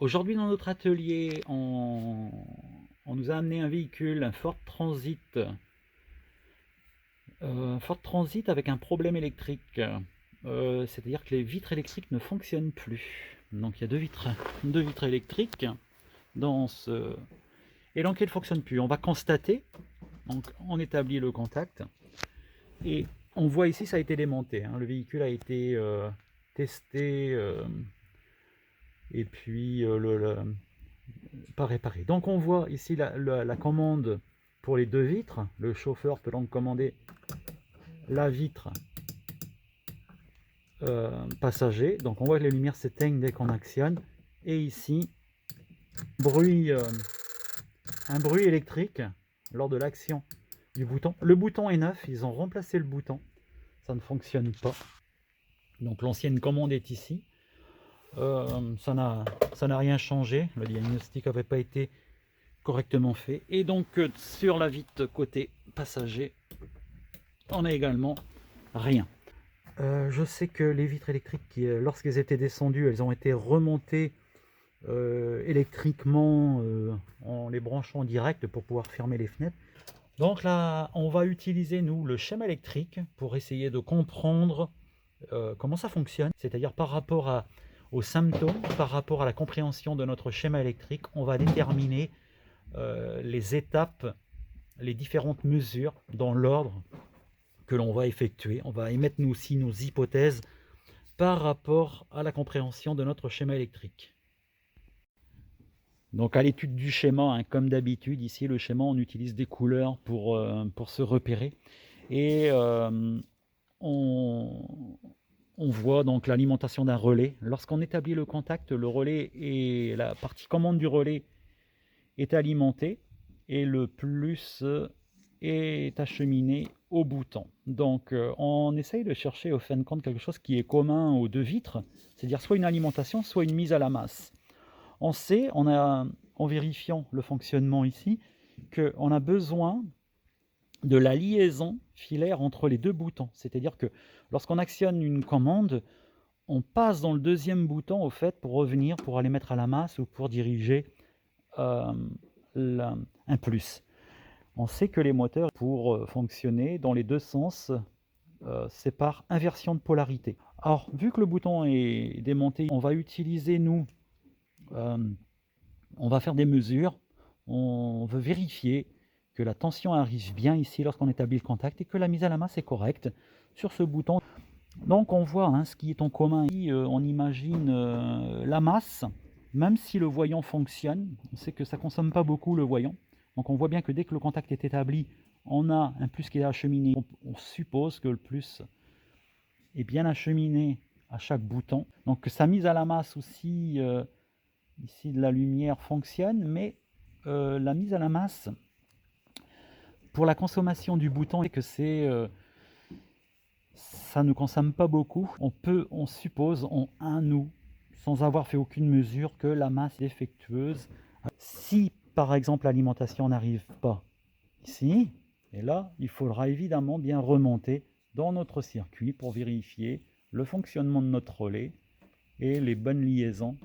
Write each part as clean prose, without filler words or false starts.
Aujourd'hui dans notre atelier, on nous a amené un véhicule, un Ford Transit. Ford Transit avec un problème électrique. C'est-à-dire que les vitres électriques ne fonctionnent plus. Donc il y a deux vitres électriques dans ce... Et donc elles ne fonctionnent plus. On va constater, donc on établit le contact, et on voit ici ça a été démonté. Le véhicule a été testé, et puis pas réparé. Donc on voit ici la commande pour les deux vitres. Le chauffeur peut donc commander la vitre passager. Donc on voit que les lumières s'éteignent dès qu'on actionne. Et ici, bruit, un bruit électrique lors de l'action du bouton. Le bouton est neuf, ils ont remplacé le bouton. Ça ne fonctionne pas. Donc l'ancienne commande est ici. Ça n'a rien changé. Le diagnostic n'avait pas été correctement fait. Et donc sur la vitre côté passager, on a également rien. Je sais que les vitres électriques, lorsqu'elles étaient descendues, elles ont été remontées électriquement en les branchant direct pour pouvoir fermer les fenêtres. Donc là, on va utiliser, nous, le schéma électrique pour essayer de comprendre comment ça fonctionne. C'est-à-dire par rapport aux symptômes, par rapport à la compréhension de notre schéma électrique, on va déterminer les étapes, les différentes mesures dans l'ordre que l'on va effectuer. On va émettre nous aussi nos hypothèses par rapport à la compréhension de notre schéma électrique. Donc à l'étude du schéma, comme d'habitude, ici le schéma, on utilise des couleurs pour se repérer. Et on voit donc l'alimentation d'un relais. Lorsqu'on établit le contact, le relais et la partie commande du relais est alimentée et le plus est acheminé au bouton. Donc on essaye de chercher au fin de compte quelque chose qui est commun aux deux vitres, c'est-à-dire soit une alimentation, soit une mise à la masse. On sait, en vérifiant le fonctionnement ici, qu'on a besoin de la liaison filaire entre les deux boutons. C'est-à-dire que lorsqu'on actionne une commande, on passe dans le deuxième bouton au fait pour revenir, pour aller mettre à la masse ou pour diriger un plus. On sait que les moteurs, pour fonctionner dans les deux sens, c'est par inversion de polarité. Alors, vu que le bouton est démonté, on va utiliser, nous, on va faire des mesures. On veut vérifier que la tension arrive bien ici lorsqu'on établit le contact et que la mise à la masse est correcte sur ce bouton. Donc on voit ce qui est en commun. Ici, on imagine la masse, même si le voyant fonctionne. On sait que ça ne consomme pas beaucoup le voyant. Donc on voit bien que dès que le contact est établi, on a un plus qui est acheminé. On suppose que le plus est bien acheminé à chaque bouton. Donc que sa mise à la masse aussi, ici de la lumière fonctionne, mais la mise à la masse, pour la consommation du bouton, que ça ne consomme pas beaucoup. On suppose, nous, sans avoir fait aucune mesure, que la masse est défectueuse. Si, par exemple, l'alimentation n'arrive pas ici, et là, il faudra évidemment bien remonter dans notre circuit pour vérifier le fonctionnement de notre relais et les bonnes liaisons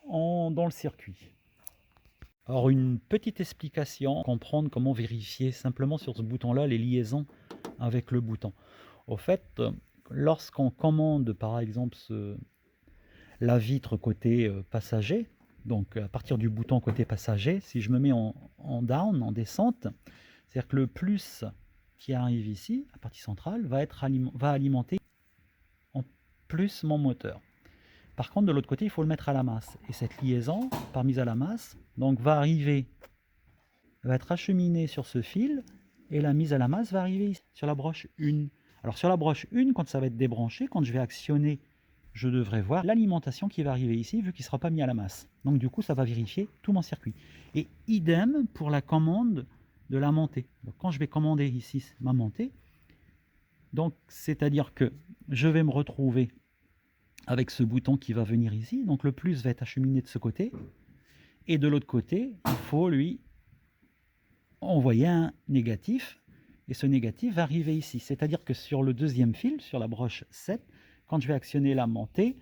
dans le circuit. Alors une petite explication, comprendre comment vérifier simplement sur ce bouton-là les liaisons avec le bouton. Au fait, lorsqu'on commande par exemple la vitre côté passager, donc à partir du bouton côté passager, si je me mets en down, en descente, c'est-à-dire que le plus qui arrive ici, la partie centrale, va alimenter en plus mon moteur. Par contre, de l'autre côté, il faut le mettre à la masse. Et cette liaison, par mise à la masse, donc va être acheminée sur ce fil, et la mise à la masse va arriver ici, sur la broche 1. Alors sur la broche 1, quand ça va être débranché, quand je vais actionner, je devrais voir l'alimentation qui va arriver ici, vu qu'il ne sera pas mis à la masse. Donc du coup, ça va vérifier tout mon circuit. Et idem pour la commande de la montée. Donc, quand je vais commander ici ma montée, donc c'est-à-dire que je vais me retrouver avec ce bouton qui va venir ici. Donc le plus va être acheminé de ce côté. Et de l'autre côté, il faut lui envoyer un négatif. Et ce négatif va arriver ici. C'est-à-dire que sur le deuxième fil, sur la broche 7, quand je vais actionner la montée,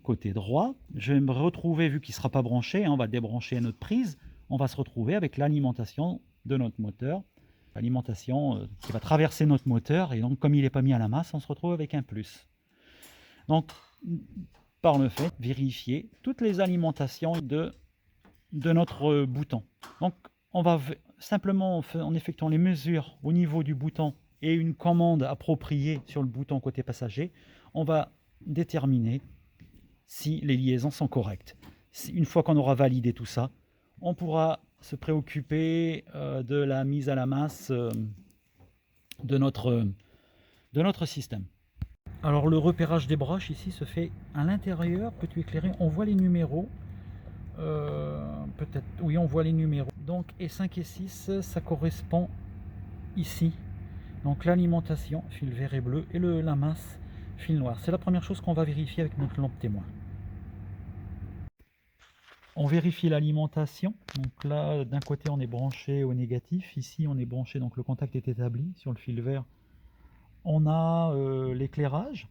côté droit, je vais me retrouver, vu qu'il ne sera pas branché, hein, on va débrancher notre prise, on va se retrouver avec l'alimentation de notre moteur, l'alimentation qui va traverser notre moteur, et donc comme il n'est pas mis à la masse, on se retrouve avec un plus. Donc, par le fait, vérifier toutes les alimentations de notre bouton. Donc, on va simplement, en effectuant les mesures au niveau du bouton et une commande appropriée sur le bouton côté passager, on va déterminer si les liaisons sont correctes. Une fois qu'on aura validé tout ça, on pourra se préoccuper de la mise à la masse de notre système. Alors le repérage des broches ici se fait à l'intérieur. Peux-tu éclairer? On voit les numéros. Peut-être, oui, on voit les numéros. Donc E5 et 6, ça correspond ici. Donc l'alimentation, fil vert et bleu, et la masse, fil noir. C'est la première chose qu'on va vérifier avec notre lampe témoin. On vérifie l'alimentation. Donc là, d'un côté, on est branché au négatif. Ici, on est branché, donc le contact est établi sur le fil vert. On a l'éclairage.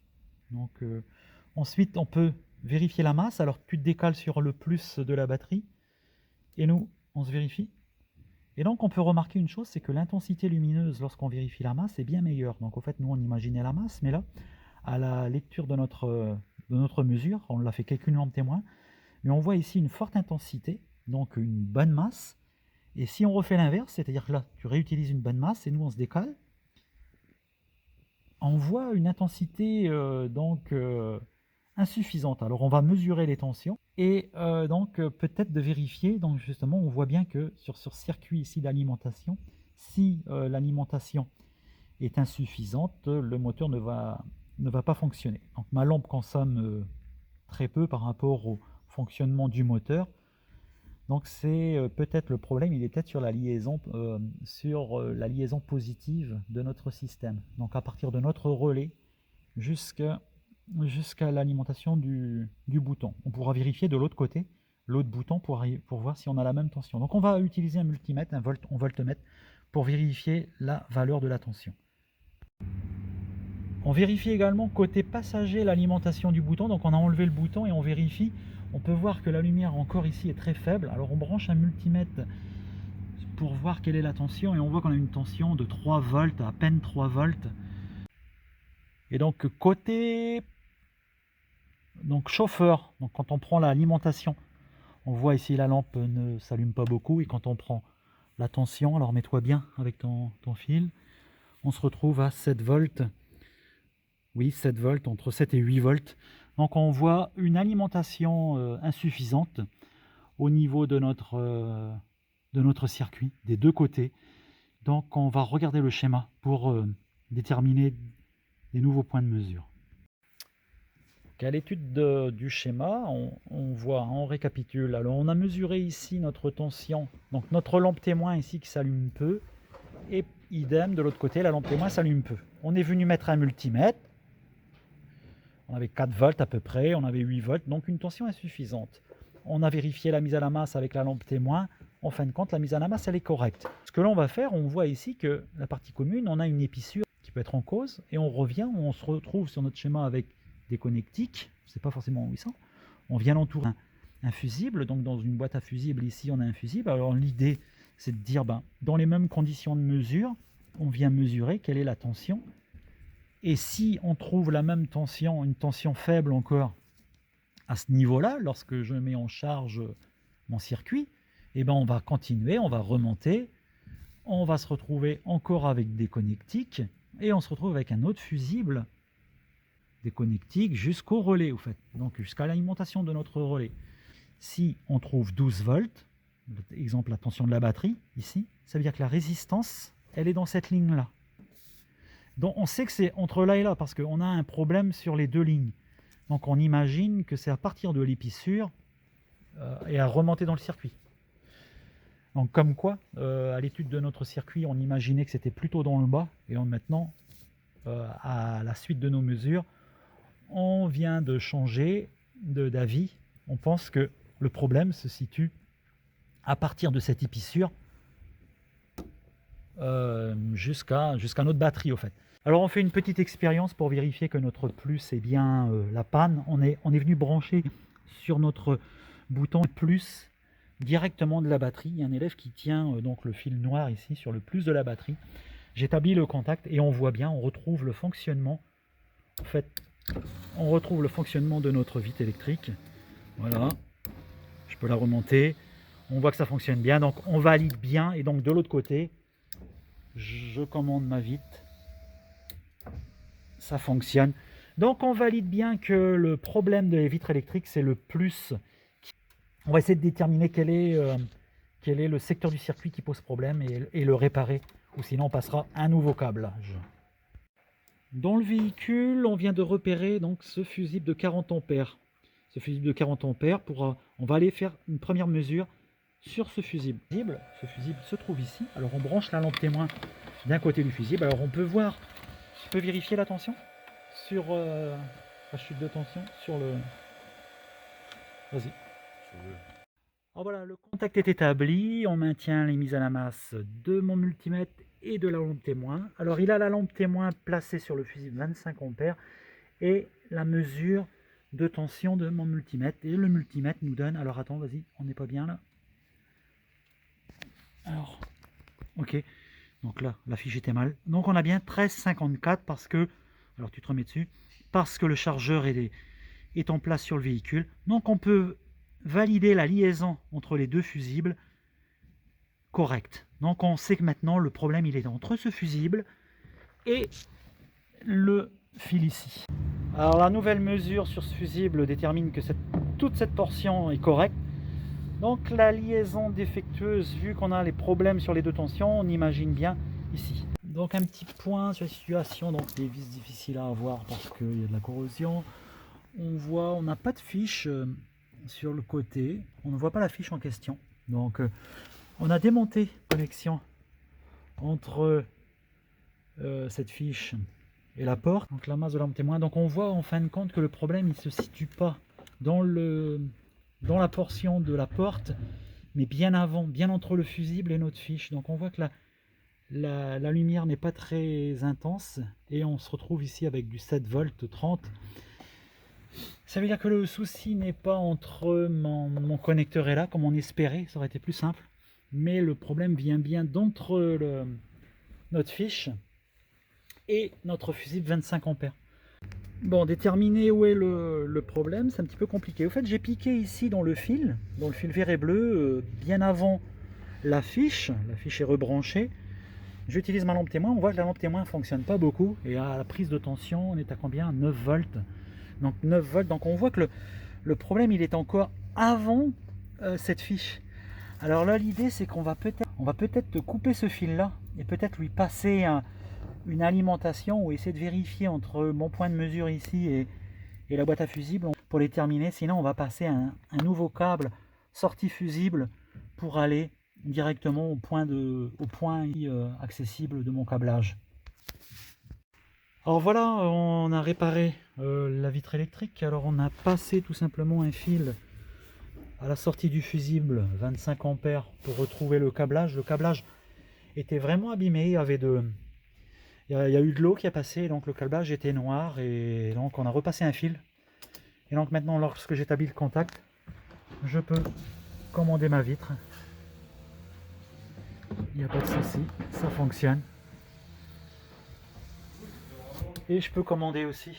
Donc ensuite, on peut vérifier la masse. Alors tu te décales sur le plus de la batterie. Et nous, on se vérifie. Et donc on peut remarquer une chose, c'est que l'intensité lumineuse, lorsqu'on vérifie la masse, est bien meilleure. Donc en fait, nous, on imaginait la masse, mais là, à la lecture de notre mesure, on l'a fait qu'avec une lampe témoin, mais on voit ici une forte intensité, donc une bonne masse. Et si on refait l'inverse, c'est-à-dire que là, tu réutilises une bonne masse et nous, on se décale, on voit une intensité insuffisante. Alors on va mesurer les tensions et peut-être de vérifier. Donc justement, on voit bien que sur ce circuit ici d'alimentation, si l'alimentation est insuffisante, le moteur ne va pas fonctionner. Donc ma lampe consomme très peu par rapport au fonctionnement du moteur. Donc c'est peut-être le problème, il est peut-être sur la liaison positive de notre système. Donc à partir de notre relais jusqu'à l'alimentation du bouton. On pourra vérifier de l'autre côté, l'autre bouton, pour voir si on a la même tension. Donc on va utiliser un multimètre, un voltmètre, pour vérifier la valeur de la tension. On vérifie également côté passager l'alimentation du bouton. Donc on a enlevé le bouton et on vérifie. On peut voir que la lumière encore ici est très faible. Alors on branche un multimètre pour voir quelle est la tension et on voit qu'on a une tension de 3 volts, à peine 3 volts. Et donc côté chauffeur, donc quand on prend l'alimentation, on voit ici la lampe ne s'allume pas beaucoup, et quand on prend la tension, alors mets-toi bien avec ton fil, on se retrouve à 7 volts. Oui, 7 volts, entre 7 et 8 volts. Donc on voit une alimentation insuffisante au niveau de notre circuit, des deux côtés. Donc on va regarder le schéma pour déterminer des nouveaux points de mesure. À l'étude du schéma, on récapitule. Alors on a mesuré ici notre tension, donc notre lampe témoin ici qui s'allume peu, et idem de l'autre côté, la lampe témoin s'allume peu. On est venu mettre un multimètre. On avait 4 volts à peu près, on avait 8 volts, donc une tension insuffisante. On a vérifié la mise à la masse avec la lampe témoin. En fin de compte, la mise à la masse, elle est correcte. Ce que l'on va faire, on voit ici que la partie commune, on a une épissure qui peut être en cause, et on revient, on se retrouve sur notre schéma avec des connectiques, c'est pas forcément 800. On vient l'entourer un fusible, donc dans une boîte à fusibles, ici on a un fusible. Alors l'idée, c'est de dire, dans les mêmes conditions de mesure, on vient mesurer quelle est la tension. Et si on trouve la même tension, une tension faible encore, à ce niveau-là, lorsque je mets en charge mon circuit, on va continuer, on va remonter, on va se retrouver encore avec des connectiques, et on se retrouve avec un autre fusible, des connectiques jusqu'au relais, au fait, donc jusqu'à l'alimentation de notre relais. Si on trouve 12 volts, exemple la tension de la batterie, ici, ça veut dire que la résistance, elle est dans cette ligne-là. Donc on sait que c'est entre là et là, parce qu'on a un problème sur les deux lignes. Donc on imagine que c'est à partir de l'épissure et à remonter dans le circuit. Donc comme quoi, à l'étude de notre circuit, on imaginait que c'était plutôt dans le bas, et maintenant, à la suite de nos mesures, on vient de changer d'avis. On pense que le problème se situe à partir de cette épissure jusqu'à notre batterie, au fait. Alors on fait une petite expérience pour vérifier que notre plus est bien la panne. On est venu brancher sur notre bouton plus directement de la batterie. Il y a un élève qui tient donc le fil noir ici sur le plus de la batterie. J'établis le contact et on voit bien, on retrouve le fonctionnement. En fait, on retrouve le fonctionnement de notre vitre électrique. Voilà, je peux la remonter. On voit que ça fonctionne bien, donc on valide bien. Et donc de l'autre côté, je commande ma vitre. Ça fonctionne. Donc on valide bien que le problème de les vitres électriques, c'est le plus. On va essayer de déterminer quel est le secteur du circuit qui pose problème et le réparer. Ou sinon on passera un nouveau câblage. Dans le véhicule, on vient de repérer donc ce fusible de 40 ampères. Ce fusible de 40 ampères, on va aller faire une première mesure sur ce fusible. Ce fusible se trouve ici. Alors on branche la lampe témoin d'un côté du fusible. Alors on peut voir, tu peux vérifier la tension sur la chute de tension sur le... Vas-y. Alors voilà, le contact est établi. On maintient les mises à la masse de mon multimètre et de la lampe témoin. Alors il a la lampe témoin placée sur le fusible 25 ampères et la mesure de tension de mon multimètre. Et le multimètre nous donne... Alors attends, vas-y, on n'est pas bien là. Alors, ok. Donc là, la fiche était mal. Donc on a bien 13,54 parce que... Alors tu te remets dessus. Parce que le chargeur est en place sur le véhicule. Donc on peut valider la liaison entre les deux fusibles correct. Donc on sait que maintenant le problème il est entre ce fusible et le fil ici. Alors la nouvelle mesure sur ce fusible détermine que toute cette portion est correcte. Donc la liaison défectueuse, vu qu'on a les problèmes sur les deux tensions, on imagine bien ici. Donc un petit point sur la situation, donc des vis difficiles à avoir parce qu'il y a de la corrosion. On n'a pas de fiche sur le côté, on ne voit pas la fiche en question. Donc on a démonté la connexion entre cette fiche et la porte, donc la masse de lampe témoin. Donc on voit en fin de compte que le problème il se situe pas dans la portion de la porte, mais bien avant, bien entre le fusible et notre fiche. Donc on voit que la lumière n'est pas très intense et on se retrouve ici avec du 7 volts 30. Ça veut dire que le souci n'est pas entre mon connecteur et là, comme on espérait, ça aurait été plus simple. Mais le problème vient bien d'entre notre fiche et notre fusible 25 ampères. Bon, déterminer où est le problème, c'est un petit peu compliqué. Au fait, j'ai piqué ici dans le fil vert et bleu, bien avant la fiche est rebranchée. J'utilise ma lampe témoin, on voit que la lampe témoin ne fonctionne pas beaucoup. Et à la prise de tension, on est à combien? 9 volts. Donc 9 volts, donc on voit que le problème il est encore avant cette fiche. Alors là l'idée c'est qu'on va peut-être couper ce fil là et peut-être lui passer une alimentation ou essayer de vérifier entre mon point de mesure ici et la boîte à fusible pour les terminer. Sinon on va passer un nouveau câble sortie fusible pour aller directement au point accessible de mon câblage. Alors voilà, on a réparé la vitre électrique. Alors on a passé tout simplement un fil à la sortie du fusible 25 ampères pour retrouver le câblage. Le câblage était vraiment abîmé, il y a eu de l'eau qui a passé, donc le câblage était noir et donc on a repassé un fil. Et donc maintenant lorsque j'établis le contact, je peux commander ma vitre. Il n'y a pas de souci, ça fonctionne. Et je peux commander aussi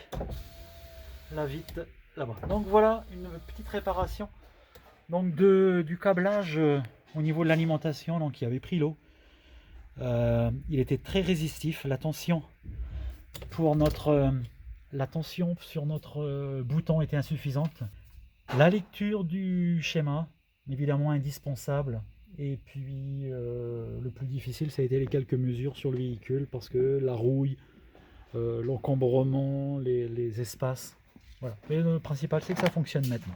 la vitre là-bas. Donc voilà une petite réparation donc du câblage au niveau de l'alimentation, donc il avait pris l'eau. Il était très résistif. La tension sur notre bouton était insuffisante. La lecture du schéma, évidemment indispensable. Et puis le plus difficile, ça a été les quelques mesures sur le véhicule parce que la rouille, l'encombrement, les espaces. Voilà. Mais le principal, c'est que ça fonctionne maintenant.